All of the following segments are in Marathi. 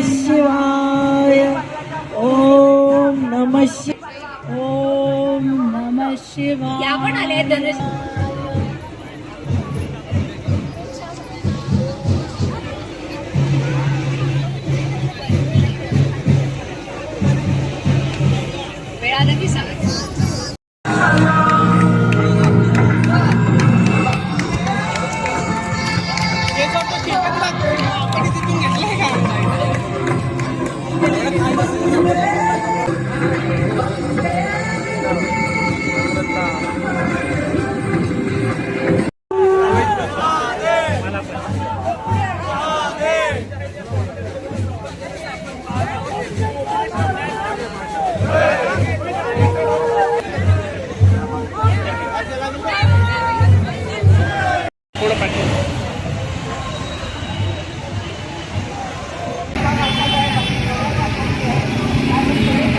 शिवाय. ओम नमः शिवाय. ओम नमः शिवाय. या पण आले धनुष. वेळाला की सांग.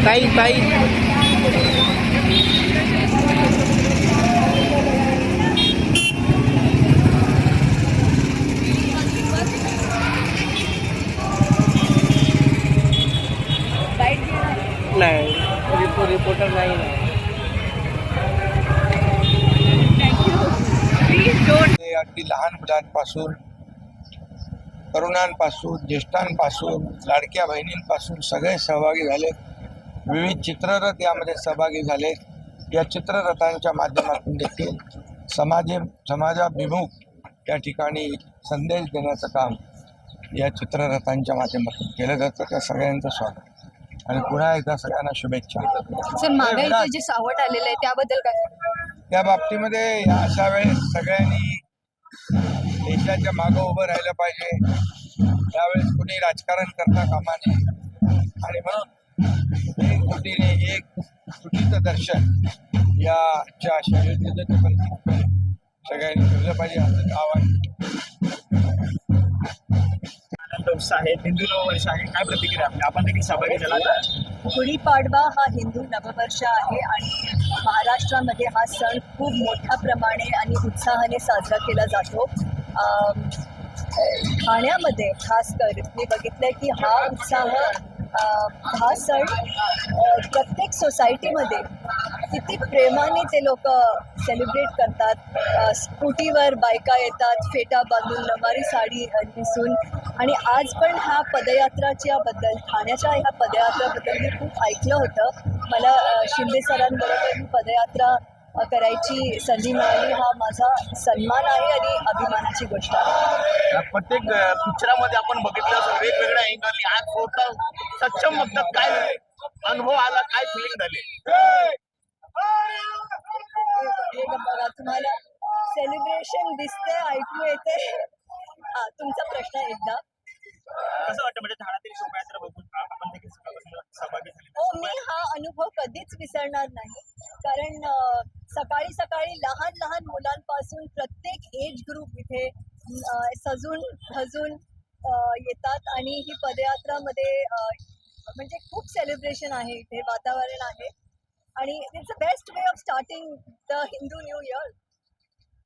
ताई ताई नाही रिपोर्टर नाही ना. अगदी लहान मुलांपासून तरुणांपासून ज्येष्ठांपासून लाडक्या बहिणींपासून सगळे सहभागी झाले. विविध चित्ररथ यामध्ये सहभागी झाले. या चित्ररथांच्या माध्यमातून देखील समाजाभिमुख या ठिकाणी संदेश देण्याचं काम या चित्ररथांच्या माध्यमातून केलं जातं. त्या सगळ्यांचं स्वागत आणि पुन्हा एकदा सगळ्यांना शुभेच्छा. सर महागाईचं जे सावट आलेलं आहे त्याबद्दल काय? त्या बाबतीमध्ये अशा वेळेस सगळ्यांनी देशाच्या मागं उभं राहिलं पाहिजे. त्यावेळेस कुणी राजकारण करता कामा नये आणि म्हणून एक कृतीने एक चुकीचं दर्शन याच्या शर्यतीचं पण सगळ्यांनी ठेवलं पाहिजे असं आवाहन. आहे हिंदू नववर्ष आहे, काय प्रतिक्रिया आपली? आपण देखील सहभागी झाला. गुढीपाडवा हा हिंदू नववर्ष आहे आणि महाराष्ट्रामध्ये हा सण खूप मोठ्या प्रमाणे आणि उत्साहाने साजरा केला जातो. ठाण्यामध्ये खास कर मी बघितलंय की हा उत्साह हा सण प्रत्येक सोसायटीमध्ये किती प्रेमाने ते लोक सेलिब्रेट करतात. स्कूटीवर बायका येतात, फेटा बांधून, नवारी साडी नेसून. आणि आज पण ह्या पदयात्राच्याबद्दल, ठाण्याच्या ह्या पदयात्राबद्दल मी खूप ऐकलं होतं. मला शिंदे सरांबरोबर ही पदयात्रा करायची संधी मिळाली. हा माझा सन्मान आहे आणि अभिमानाची गोष्ट आहे. प्रत्येक पिक्चरामध्ये आपण बघितलं असं वेगवेगळ्या अँगलनी आज स्वतः सक्षम बघतात. काय अनुभव आला, काय फिलिंग झाली? बघा, तुम्हाला सेलिब्रेशन दिसते, ऐकू येते. हा तुमचा प्रश्न एकदा. कसं वाटतं म्हणजे ठाण्यातील शोभायात्रा बघून आपण देखील सहभागी झाले? हो, मी हा अनुभव कधीच विसरणार नाही. कारण सकाळी सकाळी लहान लहान मुलांपासून प्रत्येक एज ग्रुप इथे सजून धजून येतात आणि ही पदयात्रामध्ये म्हणजे खूप सेलिब्रेशन आहे इथे, वातावरण आहे आणि it's a best way of starting the Hindu new year.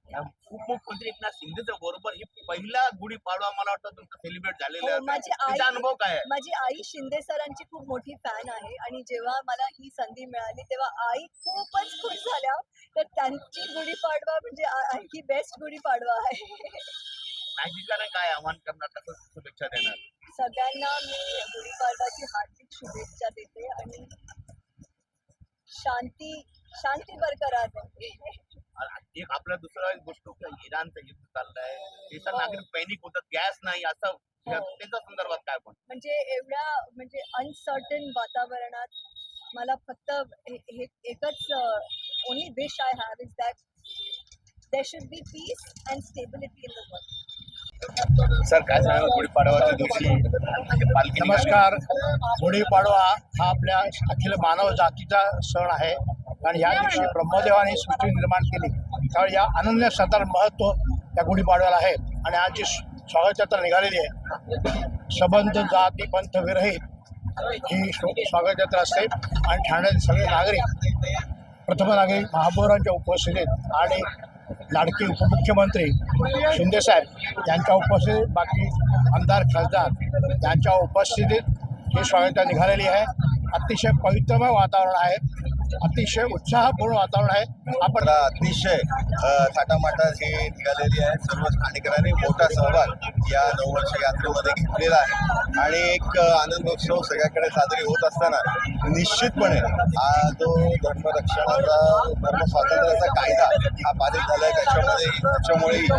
उपमुख्यमंत्री एकनाथ शिंदेच्या बरोबर ही पहिला गुढीपाडवा मला वाटतं तुमचं सेलिब्रेट झालेलं आहे. माझी तुमचा अनुभव काय आहे? माझी आई शिंदे सरांची खूप मोठी फॅन आहे आणि जेव्हा मला ही संधी मिळाली तेव्हा आई खूपच खुश झाल्या. तर त्यांची गुढीपाडवा म्हणजे ही बेस्ट गुढीपाडवा आहे. नागरिकांना काय आवाहन करणार, कसं शुभेच्छा देणार? सगळ्यांना मी गुढीपाडवाची हार्दिक शुभेच्छा देते आणि शांती बरकरार राहते. एक आपल्या दुसरा गोष्ट इराणचं युद्ध चाललंय, इतर नागरिक पॅनिक होतात, गॅस नाही, असं त्याच्या संदर्भात काय पण म्हणजे एवढ्या म्हणजे अनसर्टन वातावरणात मला फक्त एकच only wish I have is that there should be peace and stability in the world. Sir काय सांगा गुढीपाडवाच्या दिवशी पालखी? नमस्कार. गुढीपाडवा हा आपल्या अखिल मानव जातीचा सण आहे आणि या दिवशी ब्रह्मदेवाने सृष्टी निर्माण केली, त्यामुळे या अनन्यसाधारण महत्त्व त्या गुढीपाडव्याला आहे. आणि आज जी स्वागत यात्रा निघालेली आहे, संबंध जाती पंथ विरहित ही स्वागत यात्रा असते आणि ठाण्यातील सगळे नागरिक, प्रथम नागरिक महापौरांच्या उपस्थितीत आणि लाडके उपमुख्यमंत्री शिंदेसाहेब यांच्या उपस्थितीत, बाकी आमदार खासदार यांच्या उपस्थितीत ही शोभायात्रा निघालेली आहे. अतिशय पवित्रमय वातावरण आहे, अतिशय उत्साहपूर्ण वातावरण आहे. आपण मला अतिशय थाटामाटात ही निघालेली आहे. सर्व स्थानिकांनी मोठा सहभाग या नववर्ष यात्रेमध्ये घेतलेला आहे आणि एक आनंदोत्सव सगळ्याकडे साजरी होत असताना निश्चितपणे हा जो धर्मरक्षणाचा धर्म स्वातंत्र्याचा कायदा हा पारित झाला आहे त्याच्यामुळे एक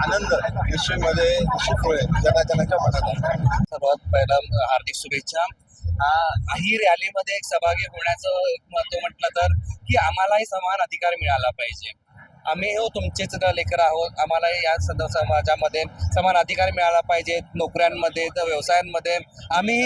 आनंद निश्चित मिळेल जनाच्या मनात आहे. सर्वात पहिला हार्दिक शुभेच्छा. ही रॅलीमध्ये एक सहभागी होण्याचं एक महत्त्व म्हटलं तर की आम्हालाही समान अधिकार मिळाला पाहिजे. आम्ही तुमचेच लेकरं आहोत, आम्हालाही या समाजामध्ये समान अधिकार मिळाला पाहिजे. नोकऱ्यांमध्ये तर व्यवसायांमध्ये आम्ही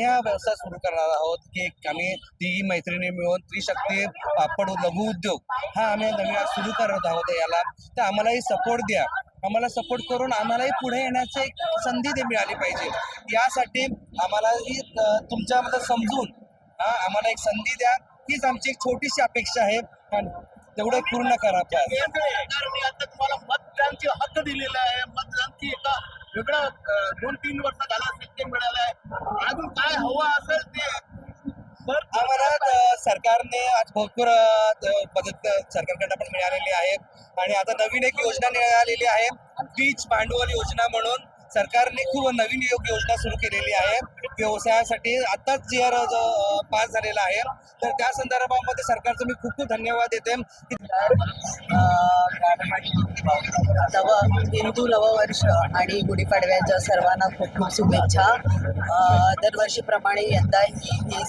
हा व्यवसाय सुरू करणार आहोत की आम्ही तिघी मैत्रिणी मिळून त्रिशक्ती पापड लघु उद्योग हा आम्ही नवीन सुरू करत आहोत. याला तर आम्हालाही सपोर्ट द्या. आम्हाला सपोर्ट करून आम्हालाही पुढे येण्याची एक संधी मिळाली पाहिजे. यासाठी आम्हालाही तुमच्यामध्ये समजून आम्हाला एक संधी द्या. हीच आमची एक छोटीशी अपेक्षा आहे. तेवढं पूर्ण करा. सरकारने आता तुम्हाला मतदानची हक्क दिलेला आहे. मतदानची एका वेगळा 2-3 वर्ष झाला सिस्टीम मिळाला आहे. अजून काय हवं असेल ते आम्हाला सरकारने आज भरपूर मदत सरकारकडनं पण मिळालेली आहे आणि आता नवीन एक योजना निघालेली आहे, बीज भांडवल योजना म्हणून. सरकारने खूप नवीन योजना सुरू केलेली आहे व्यवसायासाठी. आताच GR पास झालेला आहे. तर त्या संदर्भामध्ये सरकारचं मी खूप धन्यवाद देते. हिंदू नववर्ष आणि गुढीपाडव्याच्या सर्वांना खूप खूप शुभेच्छा. दरवर्षीप्रमाणे यंदाही ही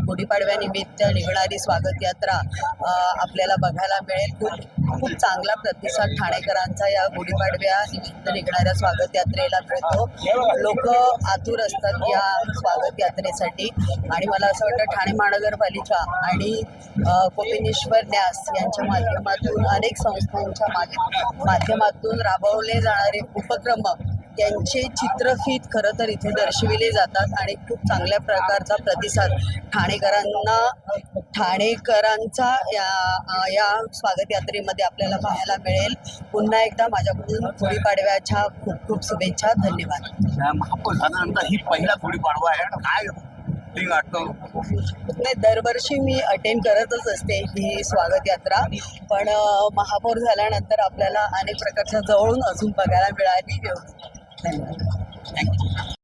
गुढीपाडव्यानिमित्त निघणारी स्वागत यात्रा आपल्याला बघायला मिळेल. खूप चांगला प्रतिसाद ठाणेकरांचा या गुढीपाडव्या निमित्त निघणाऱ्या स्वागत यात्रेला मिळतो. लोक आतुर असतात या स्वागत यात्रेसाठी आणि मला असं वाटतं ठाणे महानगरपालिका आणि कोपिनेश्वर न्यास यांच्या माध्यमातून अनेक संस्थांच्या माध्यमातून राबवले जाणारे उपक्रम यांचे चित्रफीत खरं तर इथे दर्शविले जातात आणि खूप चांगल्या प्रकारचा प्रतिसाद ठाणेकरांचा या स्वागत यात्रेमध्ये आपल्याला पाहायला मिळेल. पुन्हा एकदा माझ्याकडून गुढीपाडव्याच्या खूप खूप शुभेच्छा. धन्यवाद. महापौर साधारणतः ही पहिला गुढीपाडवा आहे. काय नाही, दरवर्षी मी अटेंड करतच असते ही स्वागत यात्रा, पण महापौर झाल्यानंतर आपल्याला अनेक प्रकारच्या जवळून अजून बघायला मिळाली. धन्यवाद.